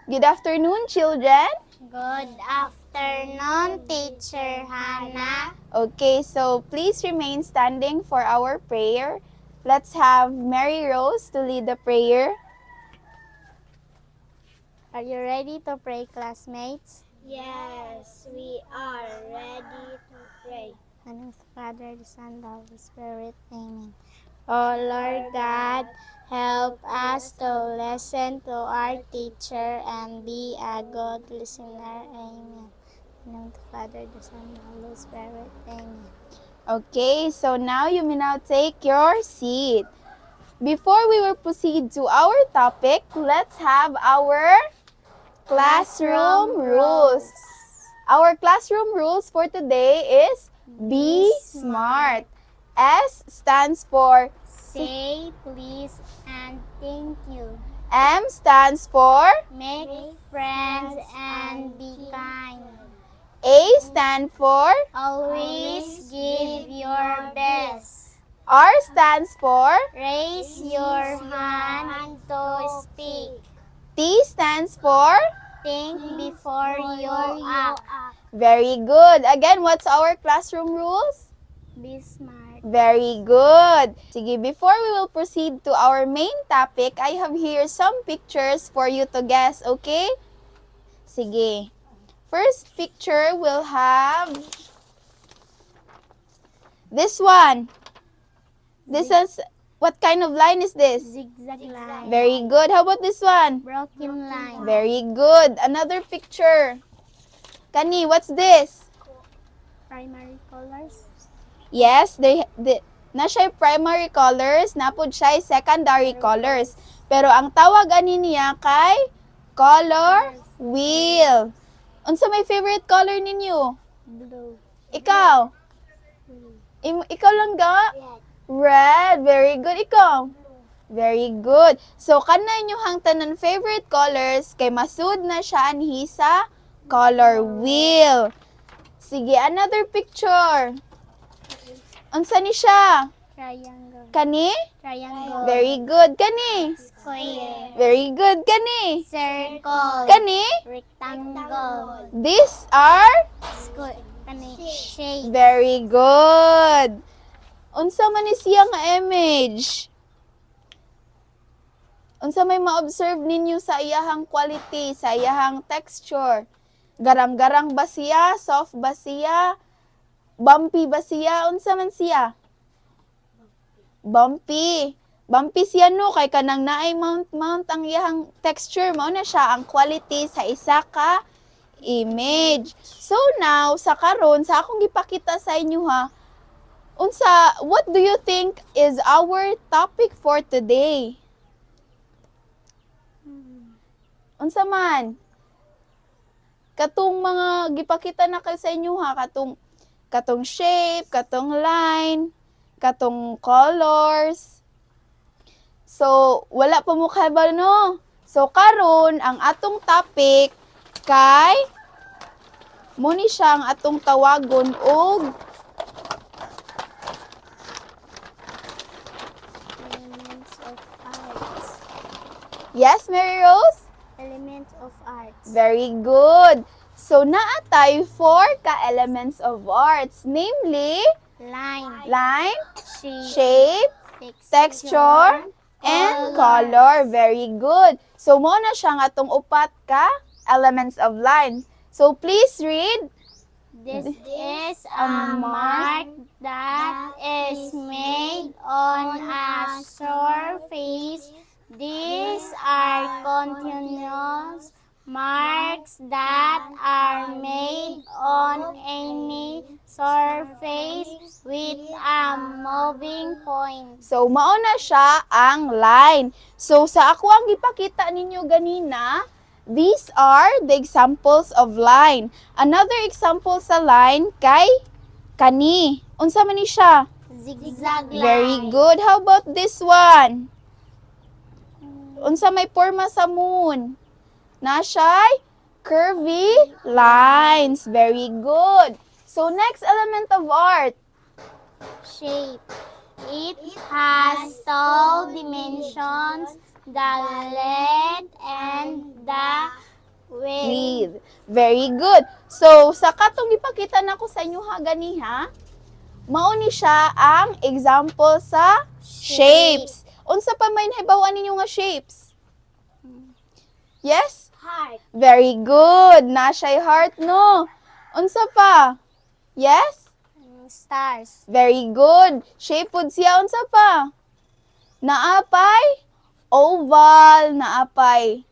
Good afternoon, children. Good afternoon, Teacher Hannah. Okay, so please remain standing for our prayer. Let's have Mary Rose to lead the prayer. Are you ready to pray, classmates? Yes, we are ready to pray. In the name of the Father, the Son, and the Holy Spirit. Amen. O Lord God, help us to listen to our teacher and be a good listener. Amen. In the name of the Father, the Son, and the Holy Spirit. Amen. Okay, so now you may now take your seat. Before we will proceed to our topic, let's have our classroom rules. Our classroom rules for today is be smart. S stands for Say please and thank you. M stands for Make friends and be kind. A stands for Always give your best. R stands for Raise your hand to speak. T stands for Think before you act. very good. Again, what's our classroom rules? Be smart. Very good. Sige, before we will proceed to our main topic, I have here some pictures for you to guess, okay? Sige. First picture will have this one. This is, what kind of line is this? Zigzag line. Very good. How about this one? Broken line. Very good. Another picture. Kani, what's this? Primary colors. Yes, na siya primary colors, napod siya secondary colors. Pero ang tawag ani niya kay color wheel. Unsa may favorite color ninyo? Blue. Ikaw? Ikaw lang ga? Red. Very good. Ikaw? Very good. So, kanay nyo hang tanan favorite colors kay masud na siya anhi sa color wheel. Sige, another picture. Unsa ni siya? Triangle. Kani? Triangle. Very good. Kani? Square. Very good. Kani? Circle. Kani? Rectangle. These are Square. Shape. very good. Unsa man ni siya nga image? Unsa may ma-observe ninyo sa iyahang quality, sa iyahang texture? Garang-garang ba siya? Soft ba siya? Bumpy ba siya? Unsa man siya? Bumpy. Bumpy siya no, kay kanang naay mount ang iyahang texture, mao na siya ang quality sa isa ka image. So now, sa karon sa akong gipakita sa inyo ha, what do you think is our topic for today? Unsa man? Katong mga gipakita na kayo sa inyo ha, katong shape, katong line, katong colors. So, wala pa mo ba no? So, karon ang atong topic kay mo ni siya ang atong tawagon og Elements of arts. yes, Mary Rose? Elements of arts. Very good. So, naa tayo 4 ka-elements of arts. Namely, Line. line, Shape. shape, texture, and color. Very good. So, mo na siya nga atong upat ka elements of line. So, please read. This is a mark that is made on a surface. These are continuous marks that are made on any surface with a moving point. So, mao na siya ang line. So, sa ako ang gipakita ninyo ganina, these are the examples of line. Another example sa line kay kani. Unsa man ni siya? Zigzag line. Very good. How about this one? Unsa may forma sa moon? Na siya'y curvy lines. Very good. So, next element of art. Shape. It has tall dimensions, the length and the breathe. Very good. So, sa katong ipakita na ko sa inyo ha, gani ha, mauni siya ang example sa shapes. Unsa pa may nahibawan ninyo nga shapes? Yes? Heart. Very good. Na siya'y heart, no? Unsa pa? Yes? Stars. Very good. Shape food siya. Unsa pa? Naapay? Oval. Naapay?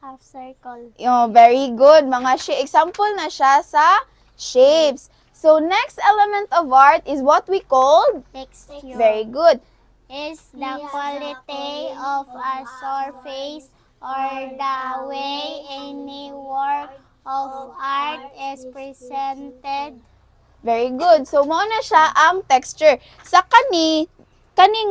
Half circle. Very good. Mga example na siya sa shapes. So, next element of art is what we call? Texture. Very good. Is the quality of a surface or the way any work of art is presented. Very good. So, mao na siya ang texture. Sa kani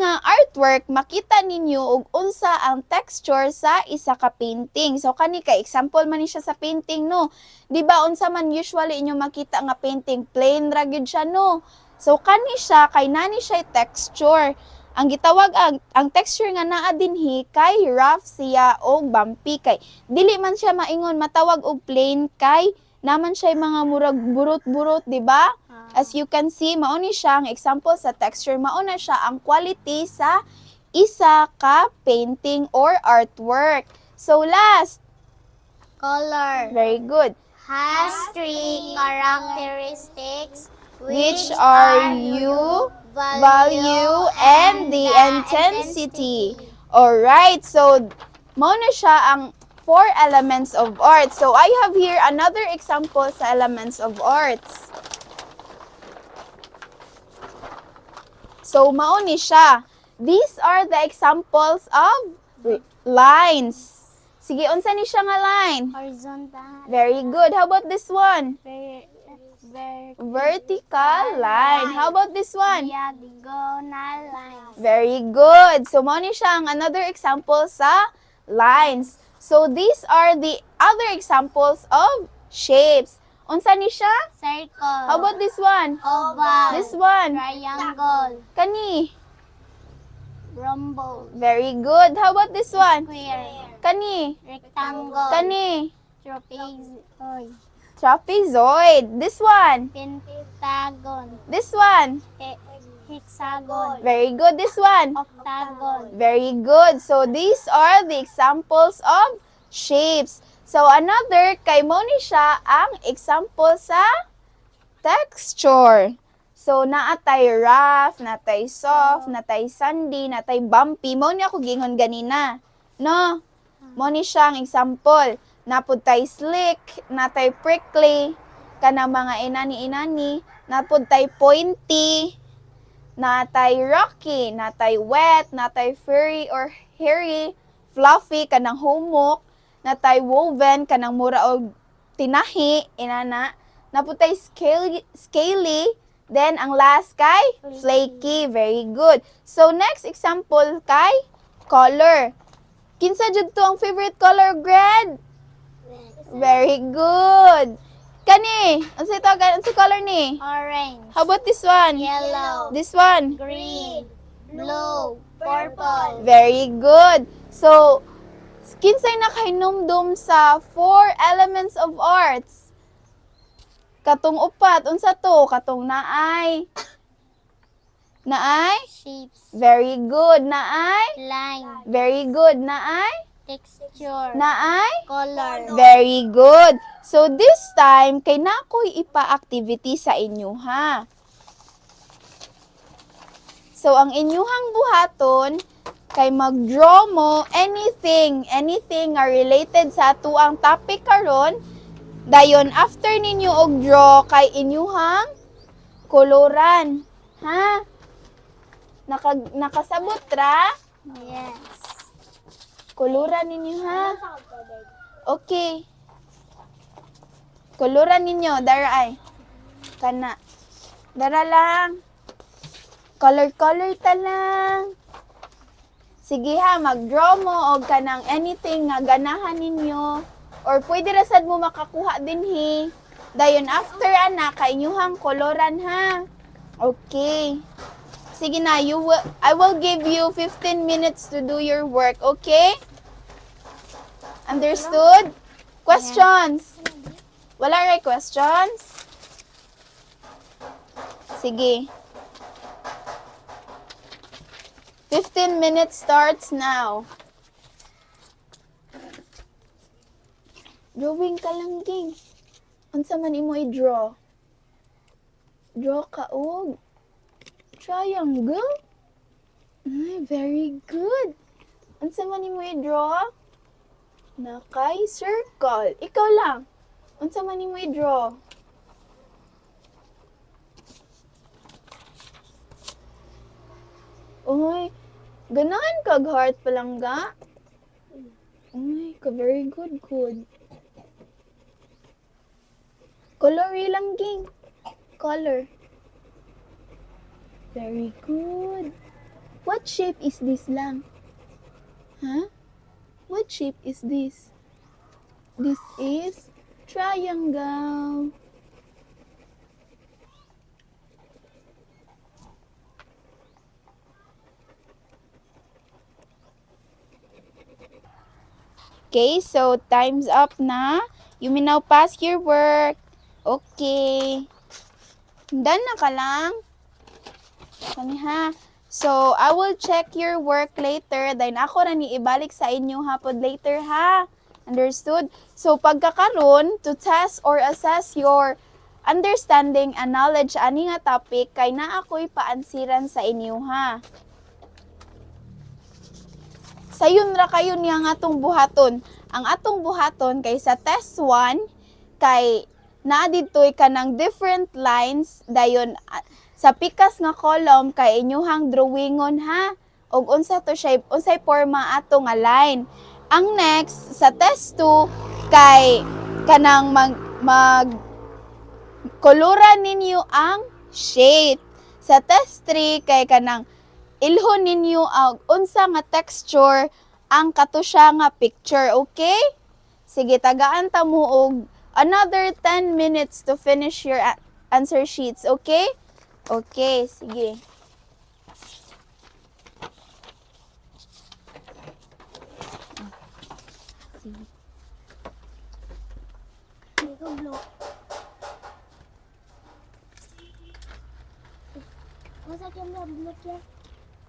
nga artwork, makita ninyo og unsa ang texture sa isa ka painting. So, kani ka example man ni siya sa painting, no? Di ba unsa man usually inyo makita nga painting, plain ra gyud siya, no? So, kani siya, kay nani siya texture. Ang gitawag ang texture nga naa dinhi kay rough siya o bumpy kay dili man siya maingon matawag og plain kay naman siya mga murag burot-burot, di ba? As you can see, mao ni siya ang example sa texture, mao na siya ang quality sa isa ka painting or artwork. So last, Color very good. has three characteristics Which are you, value, and the intensity. Alright, so mao na siya ang 4 elements of art. So I have here another example sa elements of arts. So mao ni siya. These are the examples of lines. Sige, unsa ni siya nga line? Horizontal. Very good. How about this one? Vertical line. How about this one? Diagonal lines. Very good. So, mao ni siya ang another example sa lines. So, these are the other examples of shapes. Unsa ni siya? Circle. How about this one? Oval. This one? Triangle. Kani? Rhombus. Very good. How about this one? Square. Kani? Rectangle. Kani? Trapezoid. Trapezoid. This one? Pentagon. This one? Hexagon. Very good. This one? Octagon. Very good. So, these are the examples of shapes. So, another, kay mo ni siya ang example sa texture. So, naatay rough, natay soft, natay sandy, natay bumpy. Mo ni ako gingon ganina. No? Mo ni siya ang example. Napod tay slick, natay prickly, kanang mga inani-inani, napod tay pointy, natay rocky, natay wet, natay furry or hairy, fluffy, kanang humok, natay woven, kanang mura og tinahi, inana, naputay scaly, then ang last kay flaky. Very good. So next example kay color. Kinsa jud to ang favorite color, Grad? Very good. Kani, unsa ito? Unsa color ni? Orange. How about this one? Yellow. This one? Green. Blue. Purple. Very good. So, kinsay nakahinumdum sa 4 elements of arts? Katong upat, unsa to? Katong naay. Naay? Shapes. Very good. Naay? Line. Very good. Naay? Texture. Naay? Color. Very good. So, this time, kay nakoy ipa-activity sa inyo, ha? So, ang inyuhang buhaton, kay mag-draw mo anything nga related sa atuang topic karon. Dayon, after ninyo og draw, kay inyuhang koloran. Ha? Nakasabot ra? Yes. Koloran ninyo, ha? Okay. Koloran ninyo, dara ay. Kana. Dara lang. Color ta lang. Sige ha, mag-draw mo o kanang anything nga ganahan ninyo. Or pwede rasad mo makakuha din he. Dayon after ana, kainyuhang koloran ha. Okay. Sige na, I will give you 15 minutes to do your work, okay? Understood? Questions? Wala ray questions? Sige. 15 minutes starts now. Drawing ka lang, Ging. Unsa man imo i-draw? Draw ka og triangle? Ay, very good. Unsa man imo i-draw? Nakay circle. Ikaw lang. Unsa man imo i-draw? Uy, ganahan kag heart palangga. Uy, very good, good. Color lang, Ging. Color. Very good. What shape is this lang? Huh? What shape is this? This is triangle. Okay, so time's up na. You may now pass your work. Okay. Done na ka lang? Kani ha. So, I will check your work later. Then ako na ni ibalik sa inyo hapon later ha. Understood? So, pagkakaroon to test or assess your understanding and knowledge ani nga topic, kay na ako'y paansiran sa inyo ha. Sayon ra kayo niya nga atong buhaton. Ang atong buhaton kay sa test 1 kay naa ditoy kanang different lines dayon sa pikas nga column kay inyuhang drawingon ha. Og unsa to shape, unsay forma ato nga line. Ang next sa test 2 kay kanang mag koloran ninyo ang shape. Sa test 3 kay kanang ilhon ninyo ang unsa nga texture ang kato siya nga picture, okay? Sige, tagaan ta mo og another 10 minutes to finish your answer sheets, okay? Okay, sige.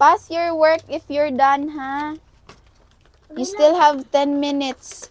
Pass your work if you're done, ha? You still have 10 minutes.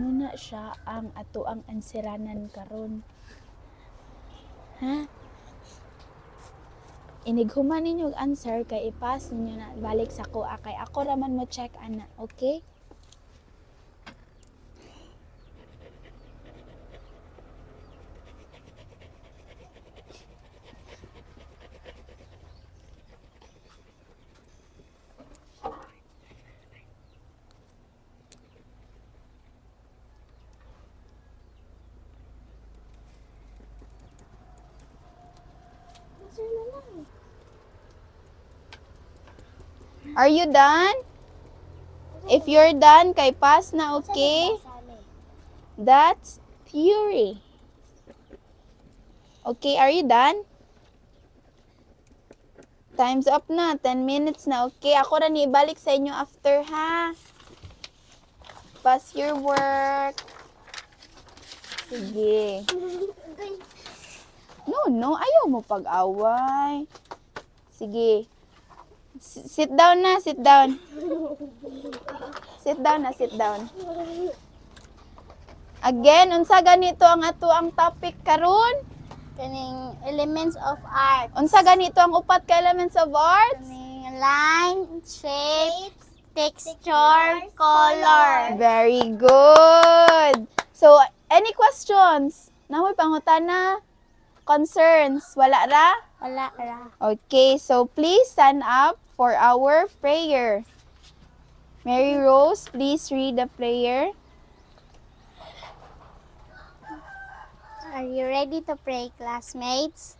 Muna siya ang ato ang ansiranan karon. Ha? Inighuman ninyo og answer kay ipas ninyo na balik sa ko kay ako raman mo check ana, okay? Are you done? If you're done, kay pass na, okay? That's theory. Okay, are you done? Time's up na. 10 minutes na, okay? Ako na ni ibalik sa inyo after, ha? Pass your work. Sige. No, ayaw mo pag-away. Sige. Sit down na, sit down. Sit down na, sit down. Again, unsa ganito ang ato ang topic karon? Kaning elements of art. Unsa ganito ang upat ka elements of arts? Kaning line, shape, texture, color. Very good. So, any questions? Namoy pangutana? Concerns? Wala ra? Wala ra. Okay, so please stand up for our prayer. Mary Rose, please read the prayer. Are you ready to pray, classmates?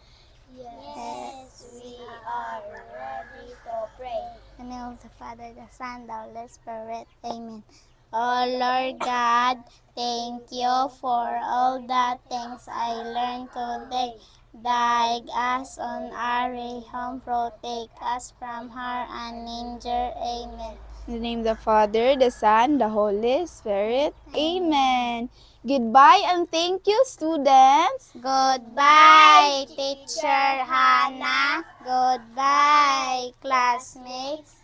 Yes, we are ready to pray. In the name of the Father, the Son, the Holy Spirit. Amen. Oh Lord God, thank you for all the things I learned today. Guide us on our way home, protect us from harm and danger. Amen. In the name of the Father, the Son, the Holy Spirit. Amen. Goodbye and thank you, students. Goodbye, Teacher Hannah. Goodbye, classmates.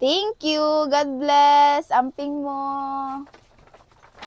Thank you. God bless. Amping mo.